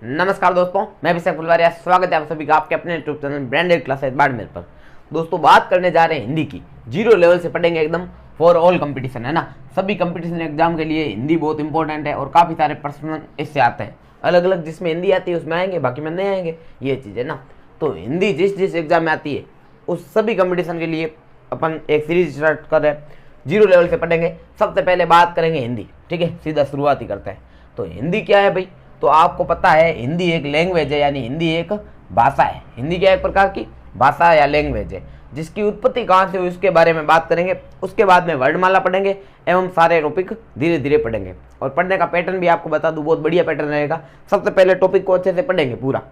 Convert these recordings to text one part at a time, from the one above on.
नमस्कार दोस्तों, मैं अभिषेक फुलवारिया। स्वागत है आप सभी का आपके अपने YouTube channel branded classes Barmer पर। दोस्तों, बात करने जा रहे हैं हिंदी की। जीरो लेवल से पढ़ेंगे एकदम फॉर ऑल कंपटीशन, है ना। सभी कंपटीशन एग्जाम के लिए हिंदी बहुत इंपॉर्टेंट है और काफ़ी सारे प्रश्न इससे आते हैं अलग अलग। जिसमें हिंदी आती है उसमें आएंगे, बाकी में नहीं आएंगे, ये चीज़ है ना। तो हिंदी जिस जिस एग्जाम में आती है उस सभी कंपटीशन के लिए अपन एक सीरीज स्टार्ट कर रहे हैं। जीरो लेवल से पढ़ेंगे। सबसे पहले बात करेंगे हिंदी, ठीक है। सीधा शुरुआत ही करते हैं। तो हिंदी क्या है भाई? तो आपको पता है हिंदी एक लैंग्वेज है, यानी हिंदी एक भाषा है। हिंदी क्या एक प्रकार की भाषा या लैंग्वेज है, जिसकी उत्पत्ति कहाँ से हुई उसके बारे में बात करेंगे। उसके बाद में वर्णमाला पढ़ेंगे एवं सारे टॉपिक धीरे धीरे पढ़ेंगे। और पढ़ने का पैटर्न भी आपको बता दूं, बहुत बढ़िया पैटर्न रहेगा। सबसे पहले टॉपिक को अच्छे से पढ़ेंगे पूरा,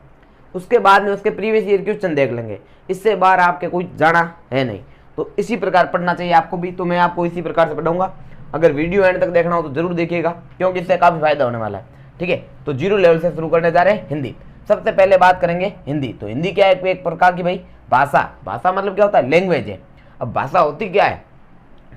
उसके बाद में उसके प्रीवियस ईयर क्वेश्चन देख लेंगे। इससे बाहर आपके कुछ जाना है नहीं, तो इसी प्रकार पढ़ना चाहिए आपको भी। तो मैं आपको इसी प्रकार से पढ़ाऊंगा। अगर वीडियो एंड तक देखना हो तो जरूर देखिएगा, क्योंकि इससे काफ़ी फायदा होने वाला है, ठीक है। तो जीरो लेवल से शुरू करने जा रहे हैं हिंदी। सबसे पहले बात करेंगे हिंदी। तो हिंदी क्या है? एक प्रकार की भाई भाषा। भाषा मतलब क्या होता है? लैंग्वेज है। अब भाषा होती क्या है?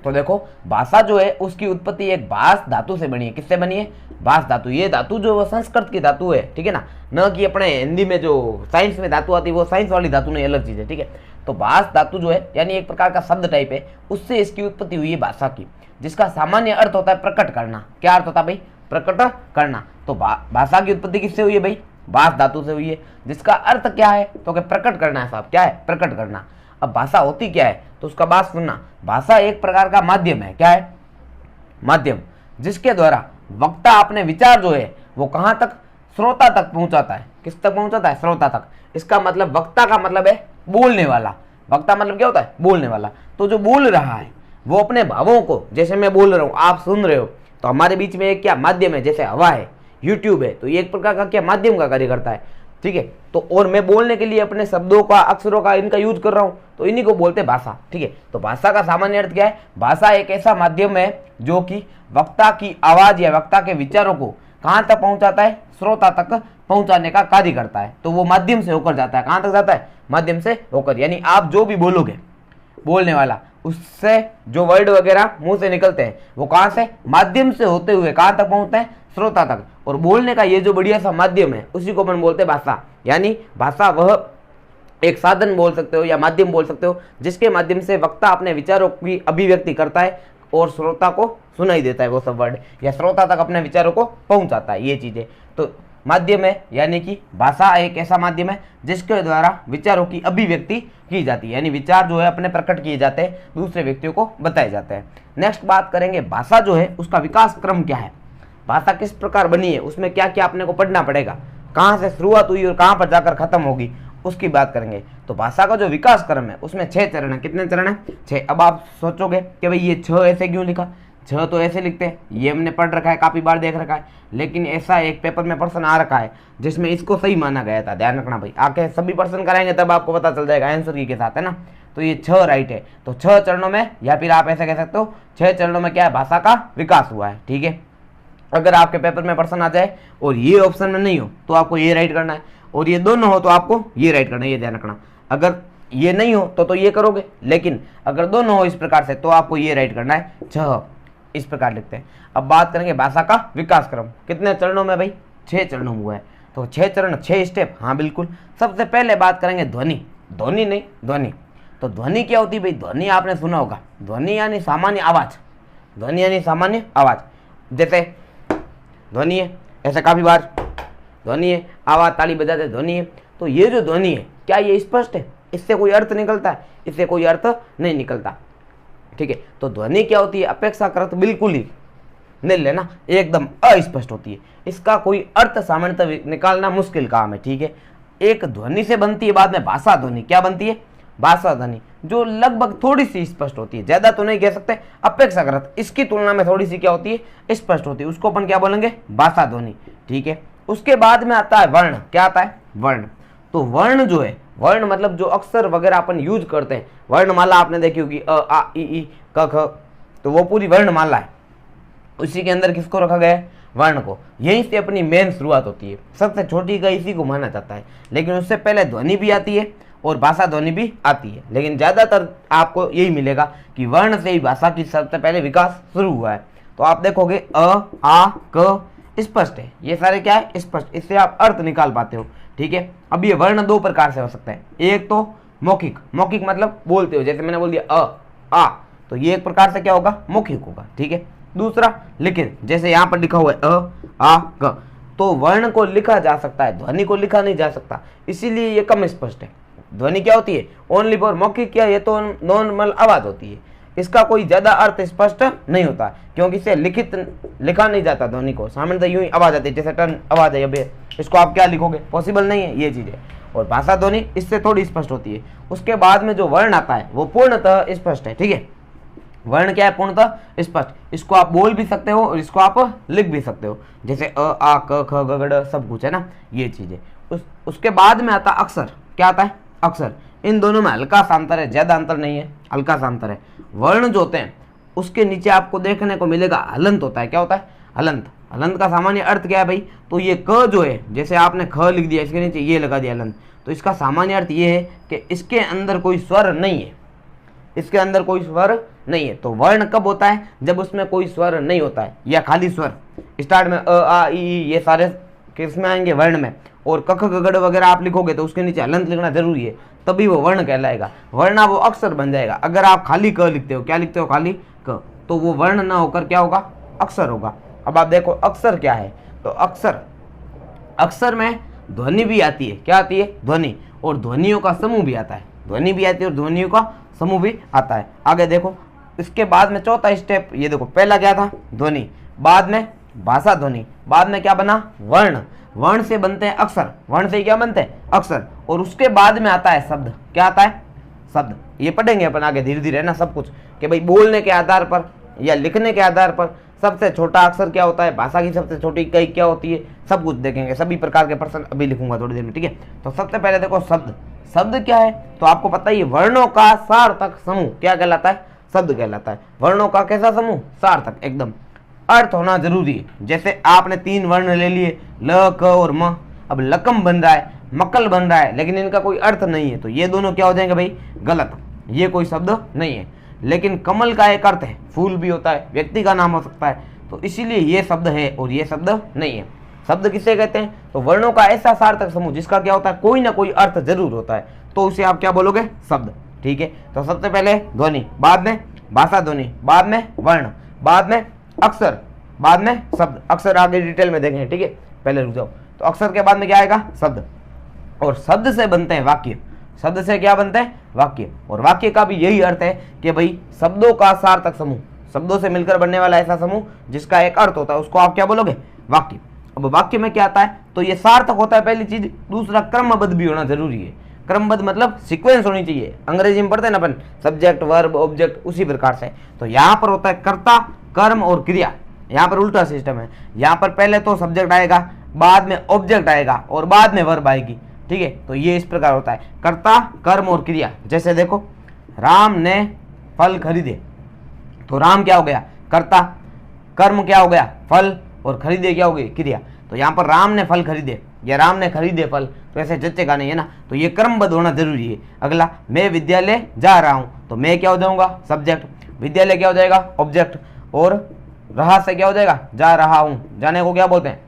तो देखो, भाषा जो है उसकी उत्पत्ति एक भाष धातु से बनी है। किससे बनी है? भाष धातु। ये धातु जो है संस्कृत की धातु है, ठीक है ना। न कि अपने हिंदी में जो साइंस में धातु आती है वो साइंस वाली धातु नहीं, अलग चीज़ है, ठीक है। तो भाष धातु जो है यानी एक प्रकार का शब्द टाइप है, उससे इसकी उत्पत्ति हुई है भाषा की, जिसका सामान्य अर्थ होता है प्रकट करना। क्या अर्थ होता है भाई? प्रकट करना। तो भाषा की उत्पत्ति किससे हुई है भाई? भाष धातु से हुई है, जिसका अर्थ क्या है? तो क्या प्रकट करना है साहब। क्या है? प्रकट करना। अब भाषा होती क्या है? तो उसका बात सुनना। भाषा एक प्रकार का माध्यम है। क्या है? माध्यम, जिसके द्वारा वक्ता अपने विचार जो है वो कहाँ तक? श्रोता तक पहुंचाता है। किस तक पहुंचाता है? श्रोता तक। इसका मतलब वक्ता का मतलब है बोलने वाला। वक्ता मतलब क्या होता है? बोलने वाला। तो जो बोल रहा है वो अपने भावों को, जैसे मैं बोल रहा हूँ आप सुन रहे हो, तो हमारे बीच में एक क्या माध्यम है? जैसे हवा है, यूट्यूब है, तो ये एक प्रकार का क्या माध्यम का कार्य करता है, ठीक है। तो और मैं बोलने के लिए अपने शब्दों का, अक्षरों का, इनका यूज कर रहा हूँ, तो इन्हीं को बोलते हैं भाषा, ठीक है। तो भाषा का सामान्य अर्थ क्या है? भाषा एक ऐसा माध्यम है जो कि वक्ता की आवाज या वक्ता के विचारों को कहाँ तक पहुंचाता है? श्रोता तक पहुंचाने का कार्य करता है। तो वो माध्यम से होकर जाता है। कहाँ तक जाता है? माध्यम से होकर। यानी आप जो भी बोलोगे, बोलने वाला, उससे जो वर्ड वगैरह मुंह से निकलते हैं वो कहाँ से? माध्यम से होते हुए कहाँ तक पहुंचते हैं? श्रोता तक। और बोलने का ये जो बढ़िया सा माध्यम है उसी को अपन बोलते हैं भाषा। यानी भाषा वह एक साधन बोल सकते हो या माध्यम बोल सकते हो, जिसके माध्यम से वक्ता अपने विचारों की अभिव्यक्ति करता है और श्रोता को सुनाई देता है वो सब वर्ड, या श्रोता तक अपने विचारों को पहुंचाता है। ये चीजें तो माध्यम है, यानी कि भाषा एक ऐसा माध्यम है जिसके द्वारा विचारों की अभिव्यक्ति की जाती है। यानी विचार जो है अपने प्रकट किए जाते हैं, दूसरे व्यक्तियों को बताए जाते हैं। नेक्स्ट बात करेंगे भाषा जो है उसका विकास क्रम क्या है। भाषा किस प्रकार बनी है, उसमें क्या क्या अपने को पढ़ना पड़ेगा, कहाँ से शुरुआत हुई और कहाँ पर जाकर खत्म होगी, उसकी बात करेंगे। तो भाषा का जो विकास क्रम है उसमें 6 चरण है। कितने चरण है? 6। अब आप सोचोगे कि भाई ये 6 ऐसे क्यों लिखा? 6 तो ऐसे लिखते हैं, ये हमने पढ़ रखा है, काफ़ी बार देख रखा है, लेकिन ऐसा एक पेपर में प्रश्न आ रखा है जिसमें इसको सही माना गया था। ध्यान रखना भाई, आके सभी प्रश्न कराएंगे तब आपको पता चल जाएगा आंसर की के साथ, है ना। तो ये 6 राइट है। तो 6 चरणों में, या फिर आप ऐसे कह सकते हो 6 चरणों में क्या है? भाषा का विकास हुआ है, ठीक है। अगर आपके पेपर में प्रश्न आ जाए और ये ऑप्शन में नहीं हो तो आपको ये राइट करना है, और ये दोनों हो तो आपको ये राइट करना है। ये ध्यान रखना, अगर ये नहीं हो तो ये करोगे, लेकिन अगर दोनों हो इस प्रकार से तो आपको ये राइट करना है। 6 इस प्रकार लिखते हैं। अब बात करेंगे भाषा का विकास क्रम। कितने चरणों में भाई? 6 चरणों में हुआ है। तो 6 चरण, 6 स्टेप, हाँ बिल्कुल। सबसे पहले बात करेंगे ध्वनि। ध्वनि नहीं, ध्वनि। तो ध्वनि क्या होती है भाई? ध्वनि आपने सुना होगा, ध्वनि यानी सामान्य आवाज। ध्वनि यानी सामान्य आवाज। जैसे ध्वनि है, ऐसे काफी बार ध्वनि है, आवाज, ताली बजाते ध्वनि है। तो ये जो ध्वनि है, क्या ये स्पष्ट है? इससे कोई अर्थ निकलता है? इससे कोई अर्थ नहीं निकलता, ठीक है। तो ध्वनि क्या होती है? अपेक्षाकृत बिल्कुल ही नहीं लेना, एकदम अस्पष्ट होती है। इसका कोई अर्थ सामान्यतः निकालना मुश्किल काम है, ठीक है। एक ध्वनि से बनती है बाद में भाषा ध्वनि। क्या बनती है? भाषा ध्वनि, जो लगभग थोड़ी सी स्पष्ट होती है, ज्यादा तो नहीं कह सकते, अपेक्षाकृत इसकी तुलना में थोड़ी सी क्या होती है? स्पष्ट होती है। उसको अपन क्या बोलेंगे? भाषा ध्वनि, ठीक है। उसके बाद में आता है वर्ण। क्या आता है? वर्ण। तो वर्ण जो है, वर्ण मतलब जो अक्षर वगैरह अपन यूज करते हैं, वर्णमाला आपने देखी होगी, अ आ ई क ख, तो वो पूरी वर्णमाला है। उसी के अंदर किसको रखा गया है? वर्ण को। यहीं से अपनी मेन शुरुआत होती है। सबसे छोटी का इसी को माना जाता है, लेकिन उससे पहले ध्वनि भी आती है और भाषा ध्वनि भी आती है, लेकिन ज्यादातर आपको यही मिलेगा कि वर्ण से ही भाषा की सबसे पहले विकास शुरू हुआ है। तो आप देखोगे अ, आ, क, स्पष्ट है, ये सारे क्या है स्पष्ट, इससे आप अर्थ निकाल पाते हो। ठीक है, अब ये वर्ण दो प्रकार से हो सकता है, एक तो मौखिक, मौखिक मतलब बोलते हो, जैसे मैंने बोल दिया अ आ, तो ये एक प्रकार से क्या होगा मौखिक होगा। ठीक है, दूसरा लिखित, जैसे यहाँ पर लिखा हुआ है अ आ क, तो वर्ण को लिखा जा सकता है, ध्वनि को लिखा नहीं जा सकता, इसीलिए ये कम स्पष्ट है। ध्वनि क्या होती है ओनली फॉर मौखिक, क्या ये तो नॉर्मल आवाज होती है, इसका कोई ज्यादा अर्थ स्पष्ट नहीं होता, क्योंकि इसे लिखित लिखा नहीं जाता। ध्वनि को सामान्यतः यूं ही आवाज आती है, जैसे टन आवाज है, अब इसको आप क्या लिखोगे, पॉसिबल नहीं है ये चीज है। और भाषा ध्वनि इससे थोड़ी स्पष्ट होती है। उसके बाद में जो वर्ण आता है वो पूर्णतः स्पष्ट है। ठीक है, वर्ण क्या है पूर्णतः स्पष्ट, इसको आप बोल भी सकते हो और इसको आप लिख भी सकते हो, जैसे अ आ क ख ग ग सब कुछ है ना, ये चीजें। उसके बाद में आता अक्षर, क्या आता है अक्षर, इन दोनों में हल्का सा अंतर है, ज्यादा अंतर नहीं है, हल्का सा अंतर है। वर्ण जो होते हैं उसके नीचे आपको देखने को मिलेगा हलंत होता है, क्या होता है हलंत। हलंत का सामान्य अर्थ क्या है भाई, तो ये क जो है, जैसे आपने ख लिख दिया, इसके नीचे ये लगा दिया हलंत, तो इसका सामान्य अर्थ ये है कि इसके अंदर कोई स्वर नहीं है, इसके अंदर कोई स्वर नहीं है। तो वर्ण कब होता है, जब उसमें कोई स्वर नहीं होता है या खाली स्वर। स्टार्ट में अ आ ई ये सारे किसमें आएंगे वर्ण में, और कख गगड़ वगैरह आप लिखोगे तो उसके नीचे हलंत लिखना जरूरी है, तभी वो वर्ण कहलाएगा, वरना वो अक्षर बन जाएगा। अगर आप खाली क लिखते हो, क्या लिखते हो खाली क, तो वो वर्ण ना होकर क्या होगा अक्षर होगा। अब आप देखो अक्षर क्या है, तो अक्षर, अक्षर में ध्वनि भी आती है, क्या आती है ध्वनि, और ध्वनियों का समूह भी आता है, ध्वनि भी आती है और ध्वनियों का समूह भी आता है। आगे देखो, इसके बाद में चौथा स्टेप, ये देखो पहला क्या था ध्वनि, बाद में भाषा ध्वनि, बाद में क्या बना वर्ण, वर्ण से बनते हैं अक्षर, वर्ण से क्या बनते हैं अक्षर, और उसके बाद में आता है शब्द, क्या आता है शब्द। ये पढ़ेंगे अपन आगे धीरे धीरे है ना सब कुछ, कि भाई बोलने के आधार पर या लिखने के आधार पर सबसे छोटा अक्षर क्या होता है, भाषा की सबसे छोटी इकाई क्या होती है, सब कुछ देखेंगे, सभी प्रकार के प्रश्न अभी लिखूंगा थोड़ी देर में। ठीक है, तो सबसे पहले देखो शब्द, शब्द क्या है, तो आपको पता ही है वर्णों का सार्थक समूह क्या कहलाता है, शब्द कहलाता है। वर्णों का कैसा समूह, सार्थक, एकदम अर्थ होना जरूरी है। जैसे आपने 3 वर्ण ले लिए ल क और म, अब लकम बन रहा है, मकल बन रहा है, लेकिन इनका कोई अर्थ नहीं है, तो ये दोनों क्या हो जाएंगे भाई गलत, ये कोई शब्द नहीं है। लेकिन कमल का एक अर्थ है, फूल भी होता है, व्यक्ति का नाम हो सकता है, तो इसीलिए ये शब्द है और ये शब्द नहीं है। शब्द किसे कहते हैं, तो वर्णों का ऐसा सार्थक समूह जिसका क्या होता है कोई ना कोई अर्थ जरूर होता है, तो उसे आप क्या बोलोगे शब्द। ठीक है, तो सबसे पहले ध्वनि, बाद में भाषा ध्वनि, बाद में वर्ण, बाद में अक्षर, बाद में शब्द। अक्षर आगे डिटेल में देखेंगे, ठीक है पहले रुक जाओ। तो अक्षर के बाद में क्या आएगा शब्द, और शब्द से बनते हैं वाक्य, शब्द से क्या बनते हैं वाक्य, और वाक्य का भी यही अर्थ है कि भाई शब्दों का सार्थक समूह, शब्दों से मिलकर बनने वाला ऐसा समूह जिसका एक अर्थ होता है, उसको आप क्या बोलोगे वाक्य। अब वाक्य में क्या आता है, तो ये सार्थक होता है पहली चीज, दूसरा क्रमबद्ध भी होना जरूरी है। क्रमबद्ध मतलब सीक्वेंस होनी चाहिए, अंग्रेजी में पढ़ते हैं ना अपन सब्जेक्ट वर्ब ऑब्जेक्ट, उसी प्रकार से। तो यहाँ पर होता है कर्ता कर्म और क्रिया, यहाँ पर उल्टा सिस्टम है, यहाँ पर पहले तो सब्जेक्ट आएगा, बाद में ऑब्जेक्ट आएगा और बाद में वर्ब आएगी। ठीक है, तो ये इस प्रकार होता है कर्ता कर्म और क्रिया। जैसे देखो राम ने फल खरीदे, तो राम क्या हो गया कर्ता, कर्म क्या हो गया फल, और खरीदे क्या हो गई क्रिया। तो यहाँ पर राम ने फल खरीदे या राम ने खरीदे फल, तो ऐसे जचेगा नहीं है ना, तो ये क्रमबद्ध होना जरूरी है। अगला मैं विद्यालय जा रहा हूँ, तो मैं क्या हो जाऊंगा सब्जेक्ट, विद्यालय क्या हो जाएगा ऑब्जेक्ट, और रहा से क्या हो जाएगा जा रहा हूँ, जाने को क्या बोलते हैं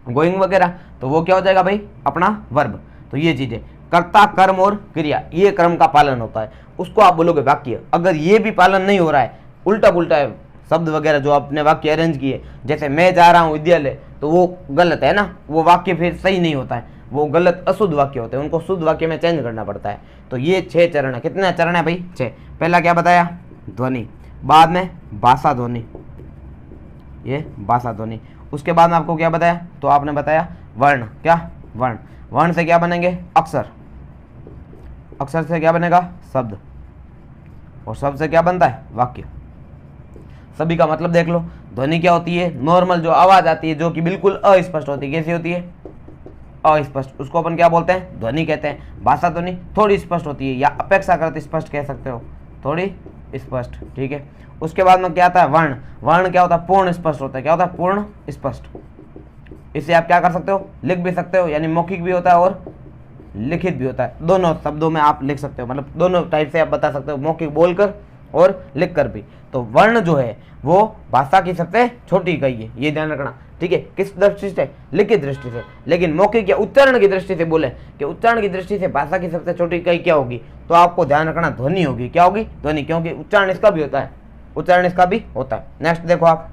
गोइंग वगैरह, तो वो क्या हो जाएगा भाई अपना वर्ब। तो ये चीज है कर्ता कर्म और क्रिया, ये क्रम का पालन होता है, उसको आप बोलोगे वाक्य। अगर ये भी पालन नहीं हो रहा है, उल्टा पुल्टा है शब्द वगैरह जो आपने वाक्य अरेंज किए, जैसे मैं जा रहा हूँ विद्यालय, तो वो गलत है ना, वो वाक्य फिर सही नहीं होता है, वो गलत अशुद्ध वाक्य होते हैं, उनको शुद्ध वाक्य में चेंज करना पड़ता है। तो ये 6 चरण है। कितने चरण है भाई 6। पहला क्या बताया ध्वनि, बाद में भाषा ध्वनि, ये भाषा ध्वनि। उसके बाद में आपको क्या बताया, तो आपने बताया वर्ण, क्या वर्ण, वर्ण से क्या बनेंगे अक्षर, अक्षर से क्या बनेगा शब्द, और शब्द से क्या बनता है वाक्य। सभी का मतलब देख लो। ध्वनि क्या होती है, नॉर्मल जो आवाज आती है जो कि बिल्कुल अस्पष्ट होती है, कैसी होती है अस्पष्ट, उसको अपन क्या बोलते हैं ध्वनि कहते हैं। भाषा ध्वनि थोड़ी स्पष्ट होती है या अपेक्षाकृत स्पष्ट कह सकते हो, थोड़ी स्पष्ट। ठीक है, उसके बाद में क्या आता है वर्ण, वर्ण क्या होता है पूर्ण स्पष्ट होता है, क्या होता है पूर्ण स्पष्ट। इसे आप क्या कर सकते हो लिख भी सकते हो, यानी मौखिक भी होता है और लिखित भी होता है, दोनों शब्दों में आप लिख सकते हो, मतलब दोनों टाइप से आप बता सकते हो, मौखिक बोलकर और लिखकर भी। तो वर्ण जो है वो भाषा की सबसे छोटी इकाई है, ये ध्यान रखना, ठीक है। किस दृष्टि से? लिखित दृष्टि से। लेकिन मौखिक या उच्चारण की दृष्टि से बोले कि उच्चारण की दृष्टि से भाषा की सबसे छोटी इकाई क्या होगी, तो आपको ध्यान रखना ध्वनि होगी। क्या होगी? ध्वनि, क्योंकि उच्चारण इसका भी होता है, उच्चारण इसका भी होता है। नेक्स्ट देखो आप,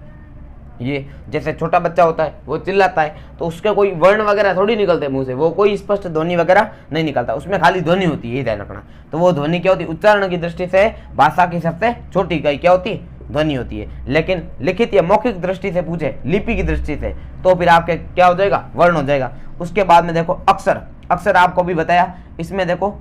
ये जैसे छोटा बच्चा होता है वो चिल्लाता है तो उसके कोई वर्ण वगैरह थोड़ी निकलते मुंह से, वो कोई स्पष्ट ध्वनि वगैरह नहीं निकलता, उसमें खाली ध्वनि होती है, ये ध्यान रखना। तो वो ध्वनि क्या होती है? उच्चारण की दृष्टि से भाषा की सबसे छोटी इकाई क्या होती है? ध्वनि होती है। लेकिन लिखित या मौखिक दृष्टि से पूछे, लिपि की दृष्टि से, तो फिर आपके क्या हो जाएगा? वर्ण हो जाएगा। उसके बाद में देखो अक्षर, अक्षर आपको भी बताया, इसमें देखो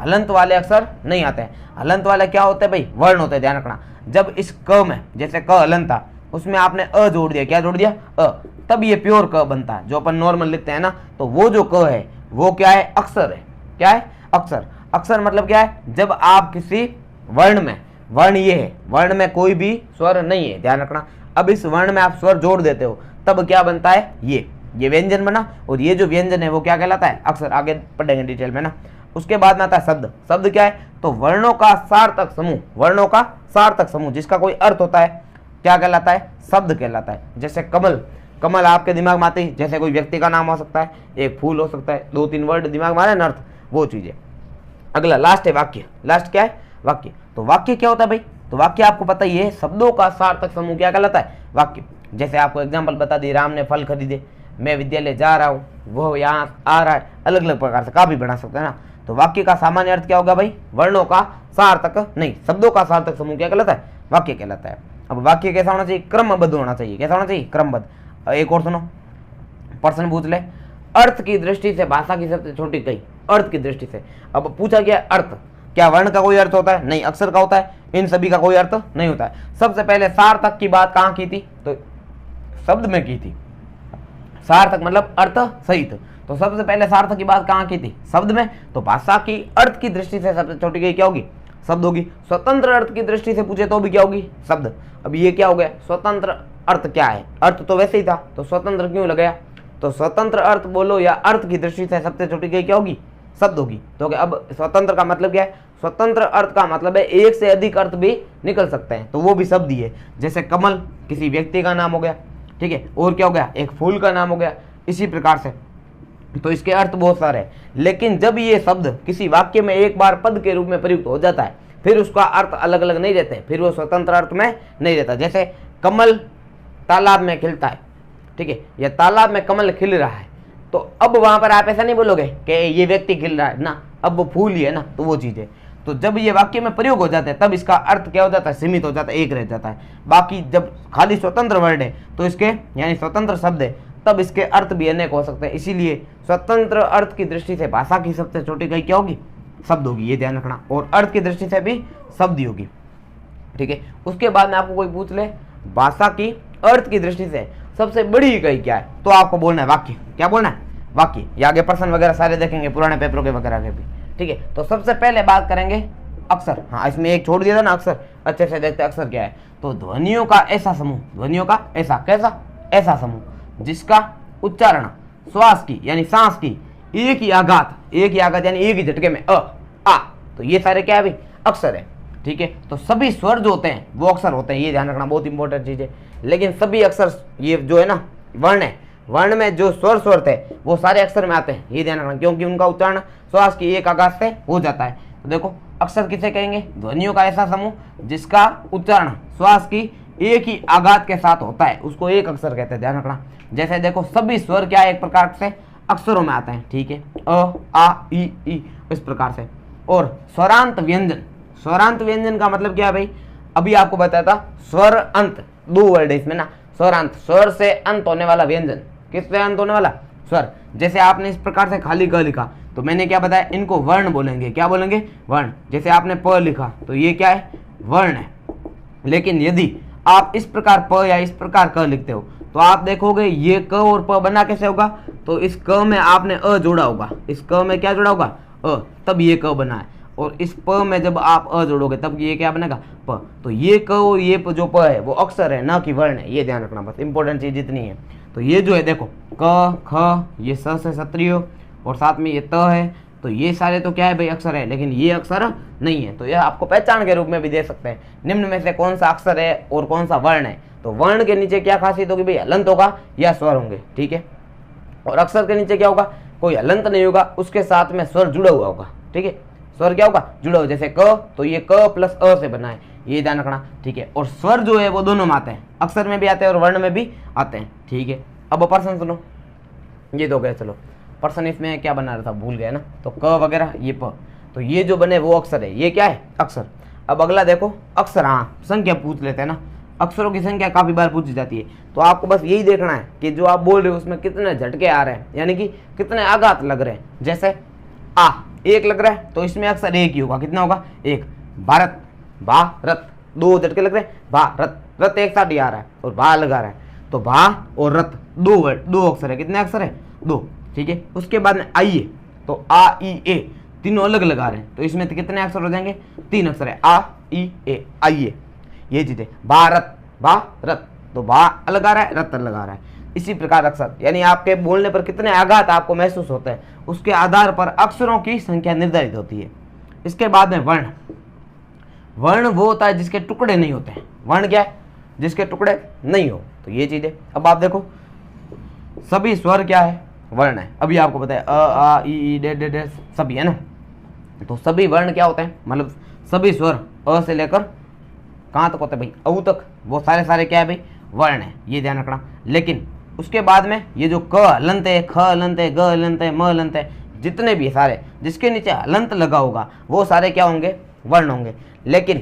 हलंत वाले अक्षर नहीं आते हैं। हलंत वाले क्या होते हैं भाई? वर्ण होते हैं, ध्यान रखना। जब इस क में, जैसे क हलंत था, उसमें आपने अ जोड़ दिया, क्या जोड़ दिया? अ, तब ये प्योर क बनता है, जो अपन नॉर्मल लिखते हैं ना। तो वो जो क है वो क्या है? अक्षर है। क्या है? अक्षर। अक्षर मतलब क्या है? जब आप किसी वर्ण में, वर्ण ये है, वर्ण में कोई भी स्वर नहीं है, ध्यान रखना। अब इस वर्ण में आप स्वर जोड़ देते हो तब क्या बनता है? ये व्यंजन बना, और ये जो व्यंजन है वो क्या कहलाता है? अक्षर। आगे पढ़ेंगे डिटेल में ना। उसके बाद में आता है शब्द। शब्द क्या है? तो वर्णों का सार्थक समूह, वर्णों का सार्थक समूह जिसका कोई अर्थ होता है, क्या कहलाता है? शब्द कहलाता है। जैसे कमल, कमल आपके दिमाग में आती है, जैसे कोई व्यक्ति का नाम हो सकता है, एक फूल हो सकता है, 2-3 वर्ड दिमाग में आ रहा है ना, अर्थ, वो चीज है। अगला लास्ट है वाक्य। लास्ट क्या है? वाक्य। तो वाक्य क्या होता है भाई? तो वाक्य आपको पता ही है, शब्दों का सार्थक समूह क्या कहलाता है? वाक्य। जैसे आपको एग्जाम्पल बता दी, राम ने फल खरीदे, मैं विद्यालय जा रहा हूँ, वो यहाँ आ रहा है, अलग अलग प्रकार से काफी बना सकते हैं ना। तो वाक्य का सामान्य अर्थ क्या होगा भाई? वर्णों का सार्थक नहीं, शब्दों का सार्थक समूह क्या कहलाता है? वाक्य कहलाता है। अब वाक्य कैसा होना चाहिए? क्रमबद्ध होना चाहिए। कैसा होना चाहिए? क्रमबद्ध। एक और सुनो, प्रश्न पूछ ले, अर्थ की दृष्टि से भाषा की सबसे छोटी इकाई, अर्थ की दृष्टि से। अब पूछा गया अर्थ, क्या वर्ण का कोई अर्थ होता है? नहीं। अक्षर का होता है? इन सभी का कोई अर्थ नहीं होता है। सबसे पहले सार्थक की बात कहाँ की थी? तो शब्द में की थी। सार्थक मतलब अर्थ सहित। तो सबसे पहले सार्थक की बात कहाँ की थी? शब्द में। तो भाषा की अर्थ की दृष्टि से सबसे छोटी इकाई क्या होगी? शब्द होगी। स्वतंत्र अर्थ की दृष्टि से पूछे तो भी क्या होगी? शब्द। अब ये क्या हो गया? स्वतंत्र अर्थ क्या है? अर्थ तो वैसे ही था, तो स्वतंत्र क्यों लगाया? तो स्वतंत्र अर्थ बोलो या अर्थ की दृष्टि से सबसे छोटी इकाई क्या होगी? शब्द होगी। तो अब स्वतंत्र का मतलब क्या है? स्वतंत्र अर्थ का मतलब है एक से अधिक अर्थ भी निकल सकते हैं, तो वो भी शब्द ही है। जैसे कमल किसी व्यक्ति का नाम हो गया, ठीक है, और क्या हो गया? एक फूल का नाम हो गया। इसी प्रकार से तो इसके अर्थ बहुत सारे हैं। लेकिन जब ये शब्द किसी वाक्य में एक बार पद के रूप में प्रयुक्त हो जाता है, फिर उसका अर्थ अलग अलग नहीं रहते, फिर वो स्वतंत्र अर्थ में नहीं रहता। जैसे कमल तालाब में खिलता है, ठीक है, या तालाब में कमल खिल रहा है, तो अब वहां पर आप ऐसा नहीं बोलोगे कि ये व्यक्ति खिल रहा है ना, अब वो फूल ही है ना, तो वो चीज है। तो जब ये वाक्य में प्रयोग हो जाता है तब इसका अर्थ क्या हो जाता है? सीमित हो जाता है, एक रह जाता है। बाकी जब खाली स्वतंत्र वर्ड है तो इसके यानी स्वतंत्र शब्द है, तब इसके अर्थ भी अनेक हो सकते हैं। इसीलिए स्वतंत्र अर्थ की दृष्टि से भाषा की सबसे छोटी इकाई क्या होगी? शब्द होगी, ये ध्यान रखना। और अर्थ की दृष्टि से भी शब्द ही होगी, ठीक है। उसके बाद में आपको कोई पूछ ले भाषा की अर्थ की दृष्टि से सबसे बड़ी इकाई क्या है, तो आपको बोलना है वाक्य। क्या बोलना है? वाक्य। ये आगे प्रश्न वगैरह सारे देखेंगे पुराने पेपरों के वगैरह के भी, ठीक है। तो सबसे पहले बात करेंगे अक्षर। हाँ, इसमें एक छोड़ दिया था ना अक्षर, अच्छे से देखते अक्षर क्या है। तो ध्वनियों का ऐसा समूह, ध्वनियों का ऐसा कैसा ऐसा समूह जिसका उच्चारण श्वास की यानी सांस की एक ही आघात यानी एक ही झटके में अ आ, तो ये सारे क्या है भाई? अक्षर है, ठीक है। तो सभी स्वर जो होते हैं वो अक्षर होते हैं, ये ध्यान रखना, बहुत इंपॉर्टेंट चीज है। लेकिन सभी अक्षर ये जो है ना वर्ण है, वर्ण में जो स्वर थे वो सारे अक्षर में आते हैं, ये ध्यान रखना, क्योंकि उनका उच्चारण श्वास की एक आघात से हो जाता है। तो देखो अक्षर किसे कहेंगे? ध्वनियों का ऐसा समूह जिसका उच्चारण श्वास की एक ही आघात के साथ होता है, उसको एक अक्षर कहते हैं, ध्यान रखना। जैसे देखो सभी स्वर क्या एक प्रकार से अक्षरों में आते हैं, ठीक है, अ आ ई इस प्रकार से। और स्वरांत व्यंजन, स्वरांत व्यंजन का मतलब क्या है भाई? अभी आपको बताया था स्वर अंत, 2 वर्ड है इसमें ना, स्वरांत, स्वर से अंत होने वाला व्यंजन। किससे अंत होने वाला? स्वर। जैसे आपने इस प्रकार से खाली ग लिखा तो मैंने क्या बताया? इनको वर्ण बोलेंगे। क्या बोलेंगे? वर्ण। जैसे आपने प लिखा तो ये क्या है? वर्ण है। लेकिन यदि आप इस प्रकार प या इस प्रकार क लिखते हो तो आप देखोगे ये क और प बना कैसे होगा? तो इस क में आपने अ जोड़ा होगा, इस क में क्या जोड़ा होगा? अ, तब ये क बना है। और इस प में जब आप अ जोड़ोगे तब ये क्या बनेगा? प। तो ये क और ये जो प है वो अक्षर है, ना कि वर्ण है, ये ध्यान रखना, बस इंपॉर्टेंट चीज इतनी है। तो ये जो है देखो क ख, ये स से क्षत्रिय और साथ में ये त है, तो ये सारे तो क्या है भाई, अक्षर है, लेकिन ये अक्षर नहीं है। तो यह आपको पहचान के रूप में भी दे सकते हैं। निम्न में से कौन सा अक्षर है और कौन सा वर्ण है। तो वर्ण के नीचे क्या खासियत होगी भाई, हलंत होगा या स्वर होंगे, ठीक है। और अक्षर के नीचे क्या होगा, कोई हलंत नहीं होगा, उसके साथ में स्वर जुड़ा हुआ होगा, ठीक है। स्वर क्या होगा, जुड़ा हुआ, जैसे क, तो ये क प्लस अ से बना है, ये ध्यान रखना, ठीक है। और स्वर जो है वो दोनों में आते हैं, अक्षर में भी आते हैं और वर्ण में भी आते हैं, ठीक है। अब पर्सन सुनो, ये तो गया, चलो पर्सन इसमें क्या बना रहा था भूल गया ना, तो क वगैरह ये प, तो ये जो बने वो अक्षर है, ये क्या है, अक्षर। अब अगला देखो अक्षर, हाँ संख्या पूछ लेते हैं ना, अक्षरों की संख्या काफी बार पूछी जाती है। तो आपको बस यही देखना है कि जो आप बोल रहे हो उसमें कितने झटके आ रहे हैं, यानी कि कितने आघात लग रहे हैं। जैसे आ एक लग रहा है तो इसमें अक्षर एक ही होगा, कितना होगा, एक। भारत, भारत, दो झटके लग रहे हैं, भारत, रत एक साथ ही आ रहा है और भा लगा रहा है, तो भा और रत दो अक्षर है, कितने अक्षर है, दो, ठीक है। उसके बाद में आइए, तो आ ई ए तीनों अलग लगा रहे हैं, तो इसमें तो कितने अक्षर हो जाएंगे, तीन अक्षर है, आ ई ए, आइए, ये चीज है। भारत, भारत, तो भा अलग आ रहा है, रत अलग आ रहा है। इसी प्रकार अक्षर, यानी आपके बोलने पर कितने आघात आपको महसूस होते हैं, उसके आधार पर अक्षरों की संख्या निर्धारित होती है। इसके बाद में वर्ण, वर्ण वो होता है जिसके टुकड़े नहीं होते हैं। वर्ण क्या है, जिसके टुकड़े नहीं हो, तो ये चीज है। अब आप देखो सभी स्वर क्या है, वर्ण है। अभी आपको पता है अ आ ई डे डे डे सभी है ना, तो सभी वर्ण क्या होते हैं, मतलब सभी स्वर अ से लेकर कहाँ तक होते हैं भाई, अ तक, वो सारे क्या है भाई, वर्ण है, ये ध्यान रखना। लेकिन उसके बाद में ये जो क हलंत है, ख हलंत है, ग हलंत है, म हलंत है, जितने भी सारे जिसके नीचे हलंत लगा होगा वो सारे क्या होंगे, वर्ण होंगे। लेकिन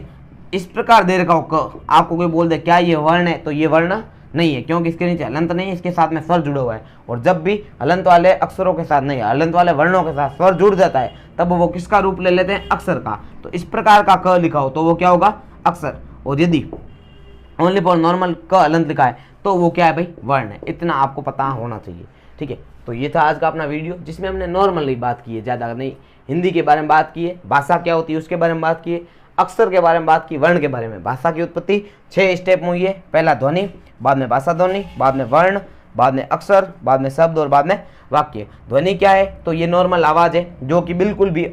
इस प्रकार दे रखा हो क, आपको कोई बोल दे क्या ये वर्ण है, तो ये वर्ण नहीं है, क्योंकि इसके नीचे हलंत नहीं है, इसके साथ में स्वर जुड़ा हुआ है। और जब भी हलंत वाले अक्षरों के साथ नहीं, हलंत वाले वर्णों के साथ स्वर जुड़ जाता है, तब वो किसका रूप ले लेते हैं, अक्षर का। तो इस प्रकार का क लिखा हो तो वो क्या होगा, अक्षर। और यदि ओनली फॉर नॉर्मल क हलंत लिखा है तो वो क्या है भाई, वर्ण है। इतना आपको पता होना चाहिए, ठीक है। तो ये था आज का अपना वीडियो, जिसमें हमने नॉर्मली बात की है, ज़्यादा नहीं, हिंदी के बारे में बात की है, भाषा क्या होती है उसके बारे में बात की है, अक्षर के बारे में बात की, वर्ण के बारे में। भाषा की उत्पत्ति 6 स्टेप में हुई है, पहला ध्वनि, बाद में भाषा ध्वनि, बाद में वर्ण, बाद में अक्षर, बाद में शब्द और बाद में वाक्य। ध्वनि क्या है, तो ये नॉर्मल आवाज़ है जो कि बिल्कुल भी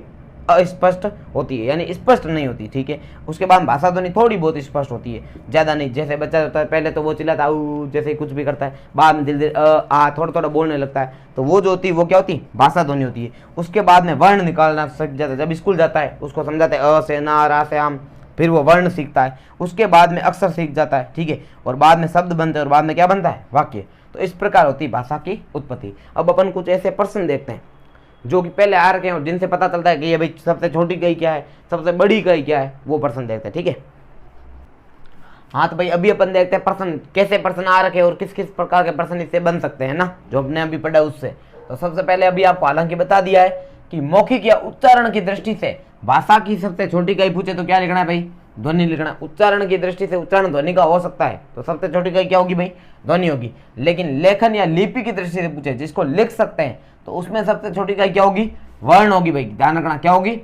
अस्पष्ट होती है, यानी स्पष्ट नहीं होती, ठीक है। उसके बाद भाषा ध्वनि थोड़ी बहुत स्पष्ट होती है, ज़्यादा नहीं। जैसे बच्चा होता है पहले तो वो चिल्लाता है जैसे कुछ भी करता है, बाद में धीरे धीरे आ थोड़ा थोड़ा बोलने लगता है, तो वो जो होती है वो क्या होती है, भाषा ध्वनि होती है। उसके बाद में वर्ण निकालना सीख जाता है, जब स्कूल जाता है उसको समझाते हैं अ से ना, रा से आम, फिर वो वर्ण सीखता है। उसके बाद में अक्षर सीख जाता है, ठीक है। और बाद में शब्द बनते हैं और बाद में क्या बनता है, वाक्य। तो इस प्रकार होती है भाषा की उत्पत्ति। अब अपन कुछ ऐसे प्रश्न देखते हैं जो कि पहले आ रखे हैं और जिनसे पता चलता है कि ये भाई सबसे छोटी इकाई क्या है, सबसे बड़ी इकाई क्या है, वो प्रश्न देखते हैं, ठीक है। हाँ तो भाई अभी अपन देखते हैं प्रश्न, कैसे प्रश्न आ रखे और किस किस प्रकार के प्रश्न इससे बन सकते हैं ना, जो हमने अभी पढ़ा उससे। तो सबसे पहले अभी आपको हालांकि बता दिया है कि मौखिक या उच्चारण की दृष्टि से भाषा की सबसे छोटी इकाई पूछे तो क्या लिखना है भाई, ध्वनि लिखना है। उच्चारण की दृष्टि से उच्चारण ध्वनि का हो सकता है, तो सबसे छोटी इकाई क्या होगी भाई, ध्वनि होगी। लेकिन लेखन या लिपि की दृष्टि से पूछे, जिसको लिख सकते हैं, तो उसमें सबसे छोटी इकाई क्या होगी, वर्ण होगी भाई, ध्यान रखना क्या होगी,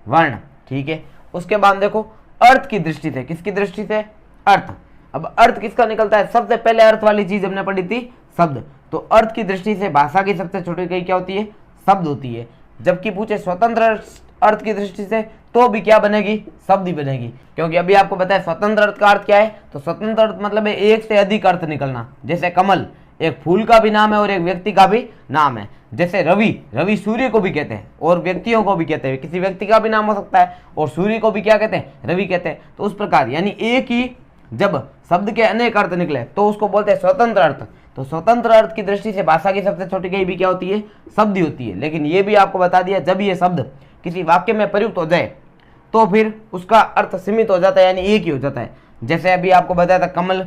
वर्ण, ठीक है। उसके बाद देखो अर्थ की दृष्टि से, किसकी दृष्टि से, अर्थ। अब अर्थ किसका निकलता है, सबसे पहले अर्थ वाली चीज हमने पढ़ी थी, शब्द। तो अर्थ की दृष्टि से भाषा की सबसे छोटी इकाई क्या होती है, शब्द होती है। जबकि पूछे स्वतंत्र अर्थ की दृष्टि से, तो भी क्या बनेगी, शब्द ही बनेगी। क्योंकि अभी आपको पता है स्वतंत्र अर्थ का अर्थ क्या है, तो स्वतंत्र अर्थ मतलब है एक से अधिक अर्थ निकलना। जैसे कमल एक फूल का भी नाम है और एक व्यक्ति का भी नाम है। जैसे रवि, रवि सूर्य को भी कहते हैं और व्यक्तियों को भी कहते हैं, किसी व्यक्ति का भी नाम हो सकता है और सूर्य को भी क्या कहते हैं, रवि कहते हैं। तो उस प्रकार यानी एक ही जब शब्द के अनेक अर्थ निकले तो उसको बोलते हैं स्वतंत्र अर्थ। तो स्वतंत्र अर्थ की दृष्टि से भाषा की सबसे छोटी इकाई भी क्या होती है, शब्द ही होती है। लेकिन ये भी आपको बता दिया, जब ये शब्द किसी वाक्य में प्रयुक्त हो जाए तो फिर उसका अर्थ सीमित हो जाता है, यानी एक ही हो जाता है। जैसे अभी आपको बताया था कमल,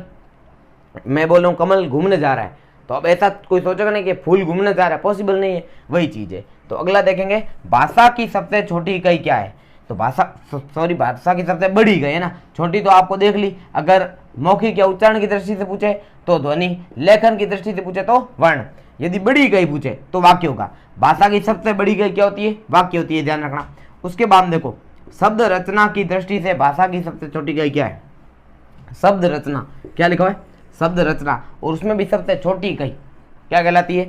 मैं बोल रहा हूँ कमल घूमने जा रहा है, तो अब ऐसा कोई सोचेगा नहीं कि फूल घूमने जा रहा है, पॉसिबल नहीं है, वही चीज है। तो अगला देखेंगे भाषा की सबसे छोटी इकाई क्या है, तो भाषा की सबसे बड़ी इकाई है ना, छोटी तो आपको देख ली। अगर मौखिक या उच्चारण की दृष्टि से पूछे तो ध्वनि, लेखन की दृष्टि से पूछे तो वर्ण, यदि बड़ी इकाई पूछे तो वाक्य होगा। भाषा की सबसे बड़ी इकाई क्या होती है, वाक्य होती है, ध्यान रखना। उसके बाद देखो शब्द रचना की दृष्टि से भाषा की सबसे छोटी इकाई क्या है, शब्द रचना, क्या लिखा है, शब्द रचना। और उसमें भी सबसे छोटी इकाई क्या कहलाती है,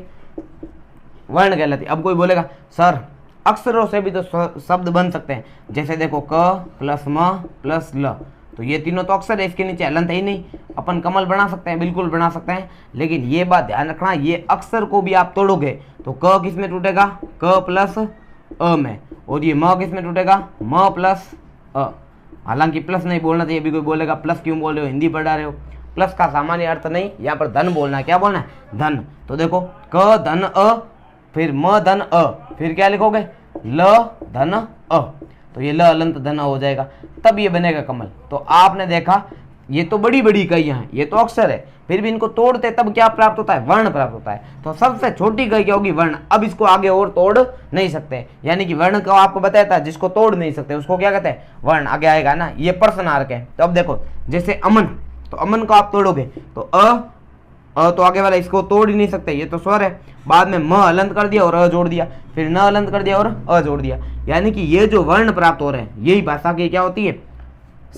वर्ण कहलाती है। अब कोई बोलेगा सर अक्षरों से भी तो शब्द बन सकते हैं। जैसे देखो क प्लस म प्लस ल, तो ये तीनों तो अक्षर है, इसके नीचे हलंत है ही नहीं। अपन कमल बना सकते हैं, बिल्कुल बना सकते हैं, लेकिन ये बात ध्यान रखना, ये अक्षर को भी आप तोड़ोगे तो क किस में टूटेगा, क प्लस अ में, और ये म किस में टूटेगा, म प्लस अ। हालांकि प्लस नहीं बोलना चाहिए, अभी कोई बोलेगा प्लस क्यों बोल रहे हो, हिंदी पढ़ा रहे हो। प्लस का सामान्य अर्थ नहीं, यहाँ पर धन बोलना है। क्या बोलना है, धन। तो देखो क धन अ, फिर म धन अ, फिर क्या लिखोगे, ल धन अ, तो ये ल अलंत धन हो जाएगा, तब ये बनेगा कमल। तो आपने देखा ये तो बड़ी बड़ी इकाइयां हैं, ये तो अक्षर है, फिर भी इनको तोड़ते तब क्या प्राप्त होता है, वर्ण प्राप्त होता है। तो सबसे छोटी इकाई क्या होगी, वर्ण। अब इसको आगे और तोड़ नहीं सकते, यानी कि वर्ण को आपको बताया था, जिसको तोड़ नहीं सकते उसको क्या कहते हैं, वर्ण। आगे आएगा ना, ये प्रश्नार्क है। तो अब देखो जैसे अमन, तो अमन को आप तोड़ोगे तो अ तो आगे वाला इसको तोड़ ही नहीं सकते, ये तो स्वर है। बाद में म हलंत कर दिया और अ जोड़ दिया, फिर न हलंत कर दिया और अ जोड़ दिया, यानी कि ये जो वर्ण प्राप्त हो रहे हैं यही भाषा की क्या होती है,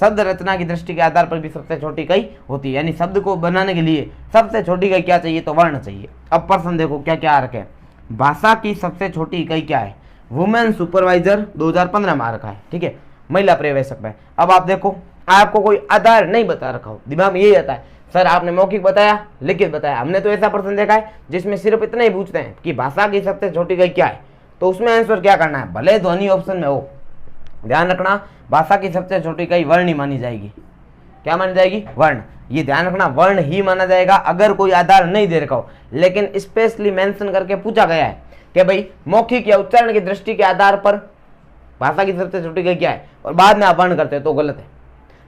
शब्द रचना की दृष्टि के आधार पर भी सबसे छोटी इकाई होती है। यानी शब्द को बनाने के लिए सबसे छोटी इकाई क्या चाहिए, तो वर्ण चाहिए। अब प्रश्न देखो क्या क्या आ रखा है, भाषा की सबसे छोटी इकाई क्या है, वुमेन सुपरवाइजर 2015 में आ रखा है, ठीक है, महिला पर्यवेक्षक में। अब आप देखो, आपको कोई आधार नहीं बता रखा हो, दिमाग में यही आता है सर आपने मौखिक बताया, लिखित बताया। हमने तो ऐसा प्रश्न देखा है जिसमें सिर्फ इतना ही पूछते हैं कि भाषा की सबसे छोटी इकाई क्या है, तो उसमें आंसर क्या करना है, भले ध्वनि ऑप्शन में हो। ध्यान रखना, भाषा की सबसे छोटी इकाई वर्ण ही मानी जाएगी। क्या मानी जाएगी, वर्ण। ये ध्यान रखना, वर्ण ही माना जाएगा अगर कोई आधार नहीं दे रखा हो। लेकिन स्पेशली मेंशन करके पूछा गया है कि भाई मौखिक या उच्चारण की दृष्टि के आधार पर भाषा की सबसे छोटी इकाई क्या है, और बाद में आप वर्ण करते हैं तो गलत है,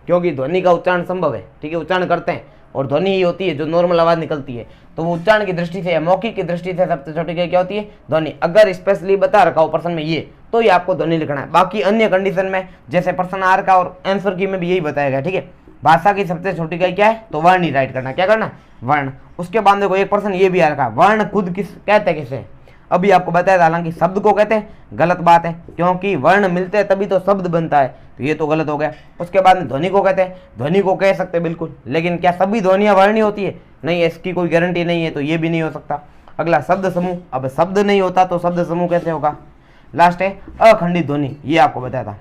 क्योंकि ध्वनि का उच्चारण संभव है, ठीक है, उच्चारण करते हैं और ध्वनि ही होती है जो नॉर्मल आवाज निकलती है। तो वो उच्चारण की दृष्टि से या मौखिक की दृष्टि से सबसे छोटी इकाई क्या होती है, ध्वनि। अगर स्पेशली बता रखा हो प्रश्न में ये, तो ये आपको ध्वनि लिखना है। बाकी अन्य कंडीशन में जैसे प्रश्न आर का और आंसर की में भी यही बताया गया, ठीक है। भाषा की सबसे छोटी इकाई क्या है, तो वर्ण ही राइट करना। क्या करना, वर्ण। उसके बाद देखो एक प्रश्न ये भी आ रखा है, वर्ण खुद किस कहते हैं, किसे। अभी आपको बताया था, हालांकि शब्द को कहते हैं, गलत बात है, क्योंकि वर्ण मिलते हैं तभी तो शब्द बनता है, तो ये तो गलत हो गया। उसके बाद में ध्वनि को कहते हैं, ध्वनि को कह सकते हैं बिल्कुल, लेकिन क्या सभी ध्वनियां वर्णी होती है, नहीं, इसकी कोई गारंटी नहीं है, तो ये भी नहीं हो सकता। अगला शब्द समूह, अब शब्द नहीं होता तो शब्द समूह कैसे होगा। लास्ट है अखंडित ध्वनि, ये आपको बताया था।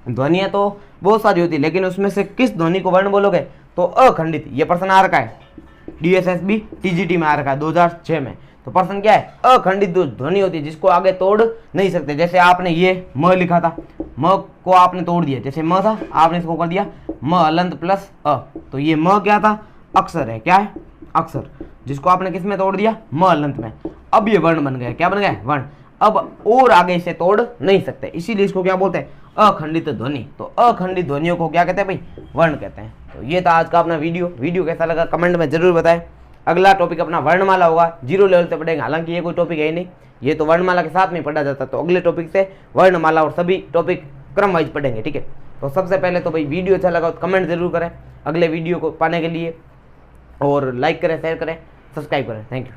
ध्वनियां तो बहुत सारी होती है, लेकिन उसमें से किस ध्वनि को वर्ण बोलोगे, तो अखंडित। ये प्रश्न आ रखा है DSSB TGT में आ रखा है 2006 में। तो प्रश्न क्या है, अखंडित ध्वनि होती है जिसको आगे तोड़ नहीं सकते। जैसे आपने ये म लिखा था, म को आपने तोड़ दिया, जैसे म था आपने इसको कर दिया म हलंत प्लस अ, तो ये म क्या था, अक्षर है। क्या है, अक्षर, जिसको आपने किस में तोड़ दिया, म हलंत में। अब ये वर्ण बन गया, क्या बन गया, वर्ण। अब और आगे इसे तोड़ नहीं सकते, इसीलिए इसको क्या बोलते हैं, अखंडित ध्वनि। तो अखंडित ध्वनियों को क्या कहते हैं भाई, वर्ण कहते हैं। तो ये था आज का अपना वीडियो कैसा लगा कमेंट में जरूर बताएं। अगला टॉपिक अपना वर्णमाला होगा, 0 लेवल से पढ़ेंगे, हालांकि ये कोई टॉपिक है ही नहीं, ये तो वर्णमाला के साथ में पढ़ा जाता है। तो अगले टॉपिक से वर्णमाला और सभी टॉपिक क्रम वाइज पढ़ेंगे, ठीक है। तो सबसे पहले तो भाई वीडियो अच्छा लगा तो कमेंट जरूर करें अगले वीडियो को पाने के लिए, और लाइक करें, शेयर करें, सब्सक्राइब करें। Thank you.